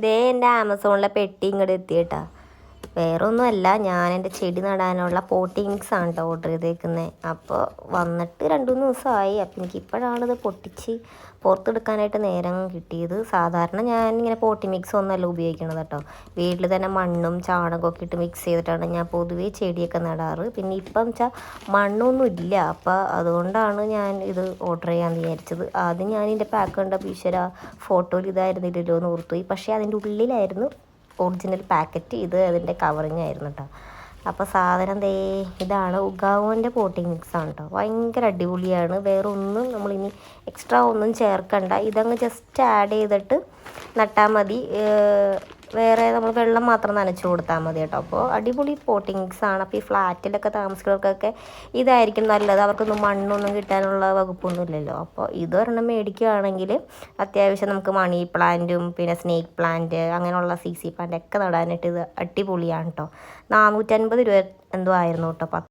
ദേ എൻ്റെ ആമസോണിലെ പെട്ടി ഇങ്ങോട്ട് എത്തിയിട്ടാ. വേറെ ഒന്നുമല്ല, ഞാൻ എൻ്റെ ചെടി നടാനുള്ള പോട്ടിംഗ് മിക്സ് ആണ് കേട്ടോ ഓർഡർ ചെയ്തേക്കുന്നത്. അപ്പോൾ വന്നിട്ട് 2-3 ദിവസമായി. അപ്പം എനിക്കിപ്പോഴാണിത് പൊട്ടിച്ച് പുറത്തെടുക്കാനായിട്ട് നേരം കിട്ടിയത്. സാധാരണ ഞാൻ ഇങ്ങനെ പോട്ടിംഗ് മിക്സ് ഒന്നല്ല ഉപയോഗിക്കണത് കേട്ടോ. വീട്ടിൽ തന്നെ മണ്ണും ചാണകമൊക്കെ ഇട്ട് മിക്സ് ചെയ്തിട്ടാണ് ഞാൻ പൊതുവേ ചെടിയൊക്കെ നടാറ്. പിന്നെ ഇപ്പം വെച്ചാൽ മണ്ണൊന്നും ഇല്ല, അപ്പോൾ അതുകൊണ്ടാണ് ഞാൻ ഇത് ഓർഡർ ചെയ്യാമെന്ന് വിചാരിച്ചത്. ആദ്യം ഞാൻ ഇതിൻ്റെ പാക്ക് കണ്ടപ്പോൾ ഈശ്വര ഫോട്ടോയിൽ ഇതായിരുന്നില്ലല്ലോ എന്ന് ഓർത്തുപോയി. പക്ഷേ അതിൻ്റെ ഉള്ളിലായിരുന്നു ഒറിജിനൽ പാക്കറ്റ്. ഇത് അതിൻ്റെ കവറിങ് ആയിരുന്നു കേട്ടോ. അപ്പോൾ സാധനം ദേ ഇതാണ്, ഉഗാവോൻ്റെ പോട്ടിംഗ് മിക്സാണ് കേട്ടോ. ഭയങ്കര അടിപൊളിയാണ്. വേറെ ഒന്നും നമ്മളിനി എക്സ്ട്രാ ഒന്നും ചേർക്കണ്ട. ഇതങ്ങ് ജസ്റ്റ് ആഡ് ചെയ്തിട്ട് നട്ടാൽ മതി. വേറെ നമ്മൾ വെള്ളം മാത്രം നനച്ച് കൊടുത്താൽ മതി കേട്ടോ. അപ്പോൾ അടിപൊളി പോട്ടിംഗ് മിക്സാണ്. അപ്പോൾ ഈ ഫ്ലാറ്റിലൊക്കെ താമസിക്കുന്നവർക്കൊക്കെ ഇതായിരിക്കും നല്ലത്. അവർക്കൊന്നും മണ്ണൊന്നും കിട്ടാനുള്ള വകുപ്പൊന്നുമില്ലല്ലോ. അപ്പോൾ ഇതൊരെണ്ണം മേടിക്കുകയാണെങ്കിൽ അത്യാവശ്യം നമുക്ക് മണി പ്ലാന്റും പിന്നെ സ്നേക്ക് പ്ലാന്റ് അങ്ങനെയുള്ള CC പ്ലാന്റ് ഒക്കെ നടാനായിട്ട് ഇത് അടിപൊളിയാണ് കേട്ടോ. 450 രൂപ എന്തോ ആയിരുന്നു കേട്ടോ.